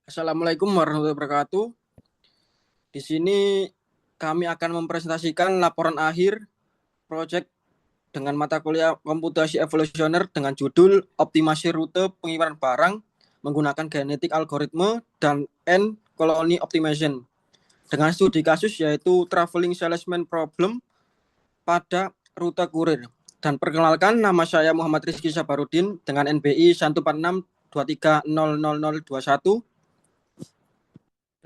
Assalamualaikum warahmatullahi wabarakatuh. Di sini kami akan mempresentasikan laporan akhir proyek dengan mata kuliah komputasi evolusioner dengan judul optimasi rute pengibaran barang menggunakan genetik algoritma dan N colony optimization dengan studi kasus yaitu traveling salesman problem pada rute kurir. Dan perkenalkan, nama saya Muhammad Rizky Sabarudin dengan NBI 14623000021.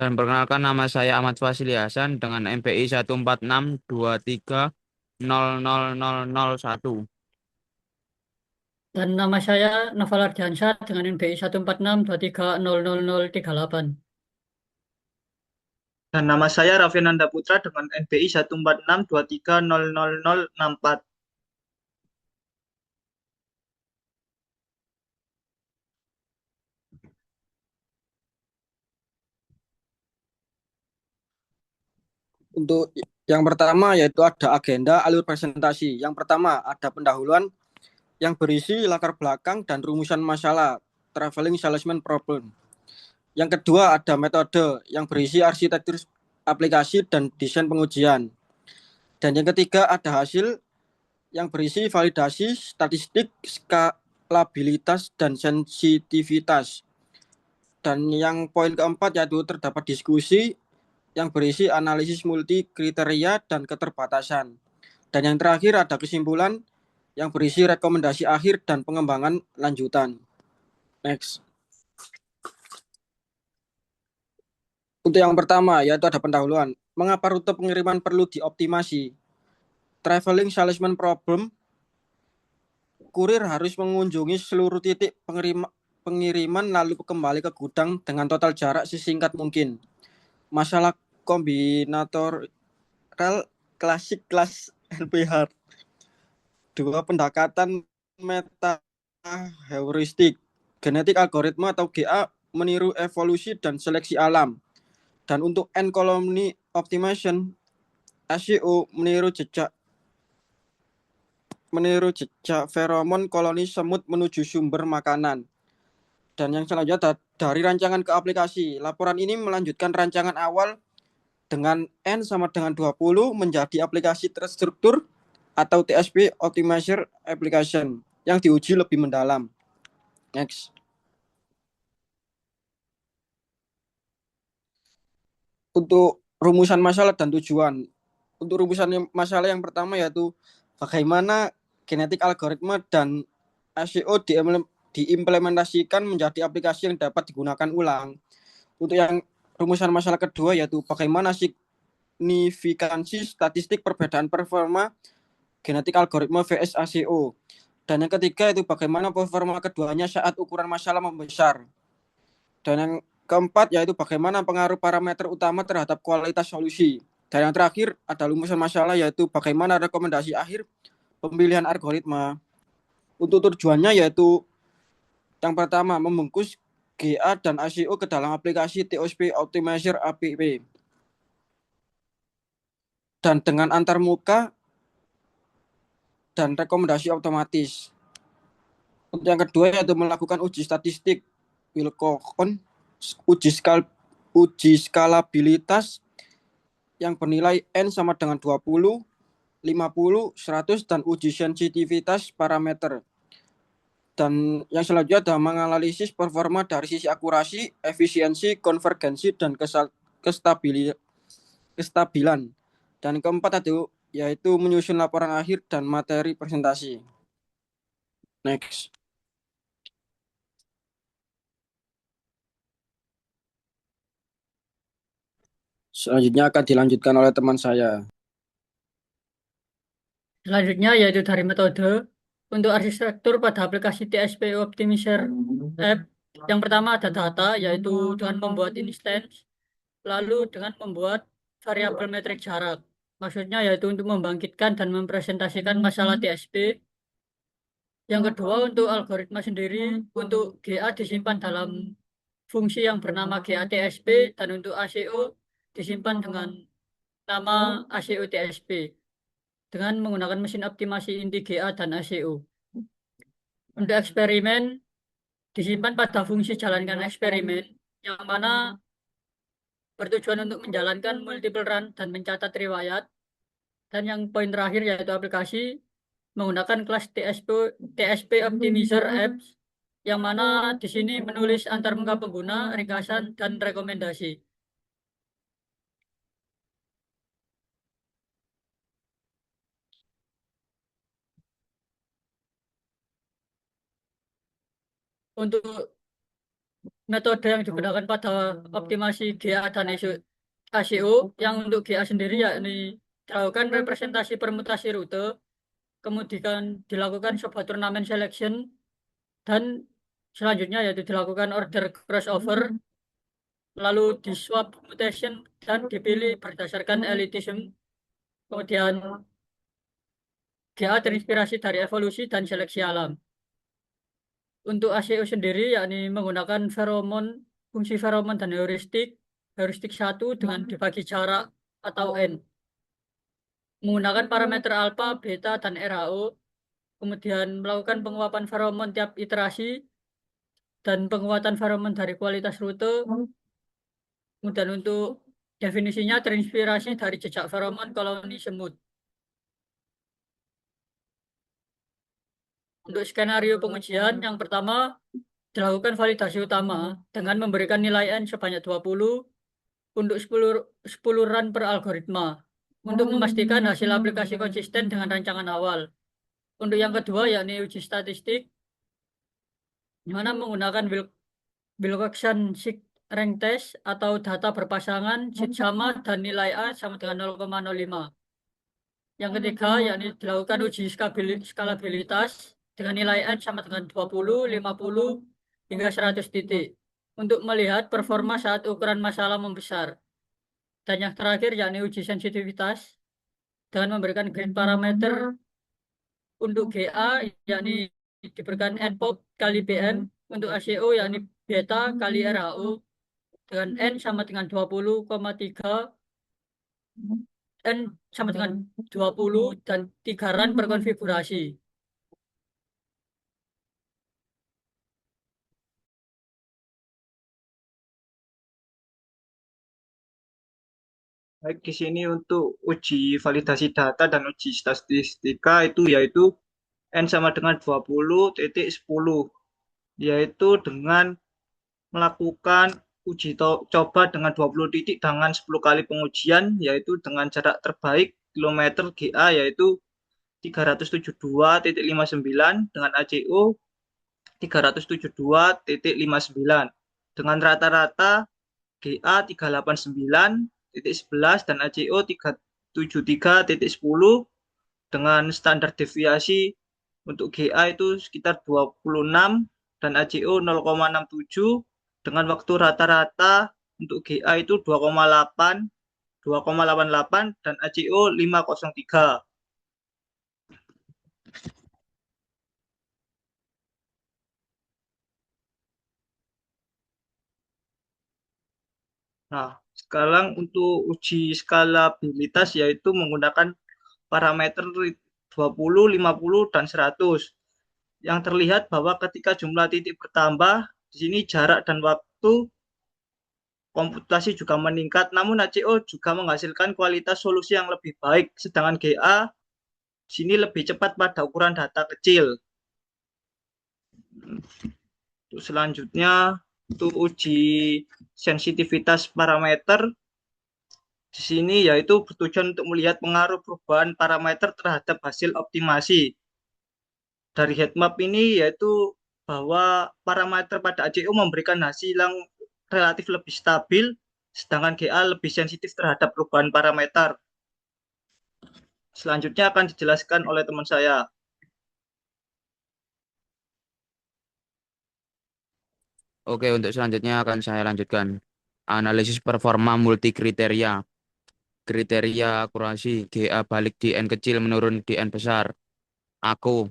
Dan perkenalkan nama saya Ahmad Fasili Hasan dengan MPI 14623000001. Dan nama saya Novel Ardiansyah dengan NBI 14623000038. Dan nama saya Raffi Nanda Putra dengan NBI 14623000064. Untuk yang pertama yaitu ada agenda alur presentasi. Yang pertama ada pendahuluan yang berisi latar belakang dan rumusan masalah traveling salesman problem. Yang kedua ada metode yang berisi arsitektur aplikasi dan desain pengujian. Dan yang ketiga ada hasil yang berisi validasi statistik, skalabilitas, dan sensitivitas. Dan yang poin keempat yaitu terdapat diskusi yang berisi analisis multi kriteria dan keterbatasan. Dan yang terakhir ada kesimpulan yang berisi rekomendasi akhir dan pengembangan lanjutan. Next. Untuk yang pertama yaitu ada pendahuluan. Mengapa rute pengiriman perlu dioptimasi? Traveling salesman problem. Kurir harus mengunjungi seluruh titik pengiriman lalu kembali ke gudang dengan total jarak sesingkat mungkin. Masalah kombinatorial klasik kelas LPH. Dua pendekatan meta heuristik, genetik algoritma atau GA meniru evolusi dan seleksi alam. Dan untuk N colony optimization, SEO meniru jejak feromon koloni semut menuju sumber makanan. Dan yang selanjutnya dari rancangan ke aplikasi. Laporan ini melanjutkan rancangan awal dengan N sama dengan 20 menjadi aplikasi terstruktur atau TSP Optimizer Application yang diuji lebih mendalam. Next. Untuk rumusan masalah dan tujuan. Untuk rumusan masalah yang pertama yaitu bagaimana genetik algoritma dan SEO diimplementasikan menjadi aplikasi yang dapat digunakan ulang. Untuk yang rumusan masalah kedua yaitu bagaimana signifikansi statistik perbedaan performa genetik algoritma vs SEO. Dan yang ketiga itu bagaimana performa keduanya saat ukuran masalah membesar. Dan yang keempat yaitu bagaimana pengaruh parameter utama terhadap kualitas solusi. Dan yang terakhir ada rumusan masalah yaitu bagaimana rekomendasi akhir pemilihan algoritma. Untuk tujuannya yaitu yang pertama membungkus GA dan SEO ke dalam aplikasi TSP Optimizer app. Dan dengan antarmuka dan rekomendasi otomatis. Untuk yang kedua yaitu melakukan uji statistik Wilcoxon, uji skalabilitas yang bernilai N sama dengan 20, 50, 100 dan uji sensitivitas parameter. Dan yang selanjutnya adalah menganalisis performa dari sisi akurasi, efisiensi, konvergensi dan kestabilan. Dan keempat yaitu menyusun laporan akhir dan materi presentasi. Next. Selanjutnya akan dilanjutkan oleh teman saya. Selanjutnya yaitu dari metode untuk arsitektur pada aplikasi TSP Optimizer App. Yang pertama ada data yaitu dengan membuat instance, lalu dengan membuat variabel metrik jarak. Maksudnya yaitu untuk membangkitkan dan mempresentasikan masalah TSP. Yang kedua untuk algoritma sendiri, untuk GA disimpan dalam fungsi yang bernama GA-TSP dan untuk ACO disimpan dengan nama ACO-TSP dengan menggunakan mesin optimasi inti GA dan ACO. Untuk eksperimen disimpan pada fungsi jalankan eksperimen yang mana bertujuan untuk menjalankan multiple run dan mencatat riwayat. Dan yang poin terakhir yaitu aplikasi menggunakan kelas TSP Optimizer Apps, yang mana di sini menulis antarmuka pengguna, ringkasan, dan rekomendasi. Untuk metode yang digunakan pada optimasi GA dan ASIO, yang untuk GA sendiri yakni dilakukan representasi permutasi rute, kemudian dilakukan sebuah turnamen selection, dan selanjutnya yaitu dilakukan order crossover, lalu di swap mutation dan dipilih berdasarkan elitism. Kemudian GA terinspirasi dari evolusi dan seleksi alam. Untuk ASIO sendiri yakni menggunakan fungsi feromon dan heuristik 1 dengan dibagi jarak atau N. Menggunakan parameter alpha, beta, dan RHO, kemudian melakukan penguapan feromon tiap iterasi, dan penguatan feromon dari kualitas rute. Kemudian untuk definisinya terinspirasi dari jejak feromon koloni semut. Untuk skenario pengujian, yang pertama dilakukan validasi utama dengan memberikan nilai N sebanyak 20 untuk 10 run per algoritma untuk memastikan hasil aplikasi konsisten dengan rancangan awal. Untuk yang kedua yakni uji statistik, di mana menggunakan Wilcoxon rank test atau data berpasangan seed sama dan nilai A sama dengan 0,05. Yang ketiga yakni dilakukan uji skalabilitas dengan nilai N sama dengan 20, 50, hingga 100 titik untuk melihat performa saat ukuran masalah membesar. Dan yang terakhir yakni uji sensitivitas dengan memberikan grid parameter untuk GA yakni diberikan npop kali BM, untuk ACO yakni beta kali RHO dengan N sama dengan 20,3, N sama dengan 20, dan 3 run per konfigurasi. Baik, di sini untuk uji validasi data dan uji statistika itu yaitu N sama dengan 20,10, yaitu dengan melakukan uji coba dengan 20 titik dengan 10 kali pengujian, yaitu dengan jarak terbaik kilometer GA yaitu 372,59 dengan ACO 372,59 dengan rata-rata GA 389,11 dan ACO 373,10 dengan standar deviasi untuk GA itu sekitar 26 dan ACO 0,67 dengan waktu rata-rata untuk GA itu 2,88 dan ACO 5,03. Nah, sekarang untuk uji skalabilitas yaitu menggunakan parameter 20, 50, dan 100. Yang terlihat bahwa ketika jumlah titik bertambah, di sini jarak dan waktu komputasi juga meningkat, namun ACO juga menghasilkan kualitas solusi yang lebih baik, sedangkan GA di sini lebih cepat pada ukuran data kecil. Untuk selanjutnya, untuk uji sensitivitas parameter, di sini yaitu bertujuan untuk melihat pengaruh perubahan parameter terhadap hasil optimasi. Dari heatmap ini yaitu bahwa parameter pada ACO memberikan hasil yang relatif lebih stabil, sedangkan GA lebih sensitif terhadap perubahan parameter. Selanjutnya akan dijelaskan oleh teman saya. Oke, untuk selanjutnya akan saya lanjutkan. Analisis performa multi kriteria. Kriteria akurasi GA balik di N kecil menurun di N besar. Aku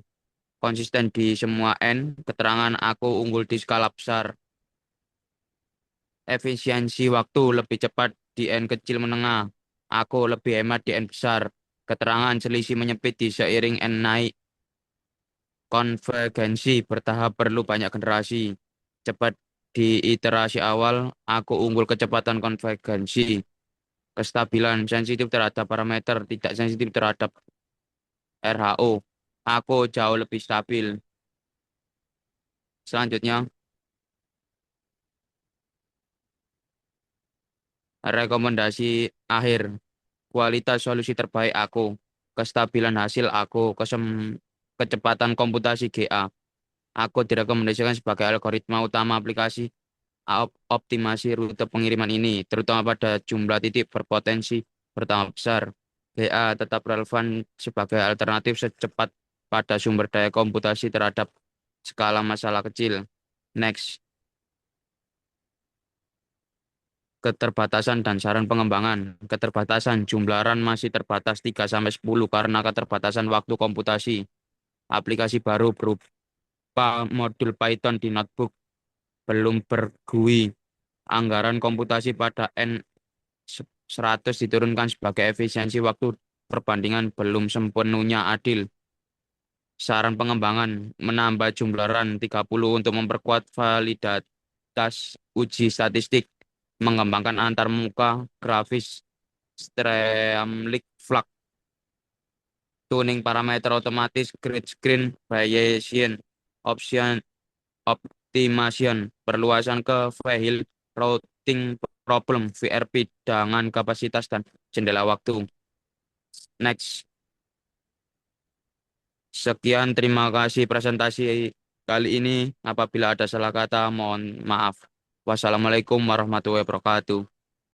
konsisten di semua N. Keterangan aku unggul di skala besar. Efisiensi waktu lebih cepat di N kecil menengah. Aku lebih hemat di N besar. Keterangan selisih menyempit di seiring N naik. Konvergensi bertahap perlu banyak generasi. Cepat Di iterasi awal, aku unggul kecepatan konvergensi, kestabilan, sensitif terhadap parameter, tidak sensitif terhadap RHO. Aku jauh lebih stabil. Selanjutnya, rekomendasi akhir. Kualitas solusi terbaik aku, kestabilan hasil aku, kecepatan komputasi GA. Aku direkomendasikan sebagai algoritma utama aplikasi optimasi rute pengiriman ini, terutama pada jumlah titik berpotensi bertambah besar. GA tetap relevan sebagai alternatif secepat pada sumber daya komputasi terhadap skala masalah kecil. Next, keterbatasan dan saran pengembangan. Keterbatasan jumlah RAM masih terbatas 3-10 karena keterbatasan waktu komputasi. Aplikasi baru berupa modul Python di notebook belum berGUI. Anggaran komputasi pada N100 diturunkan sebagai efisiensi waktu perbandingan belum sepenuhnya adil. Saran pengembangan menambah jumlah RAM 30 untuk memperkuat validitas uji statistik, mengembangkan antarmuka grafis Streamlit Flag, tuning parameter otomatis grid screen variation, option optimization, perluasan ke file routing problem VRP dengan kapasitas dan jendela waktu. Next. Sekian, terima kasih presentasi kali ini. Apabila ada salah kata, mohon maaf. Wassalamualaikum warahmatullahi wabarakatuh.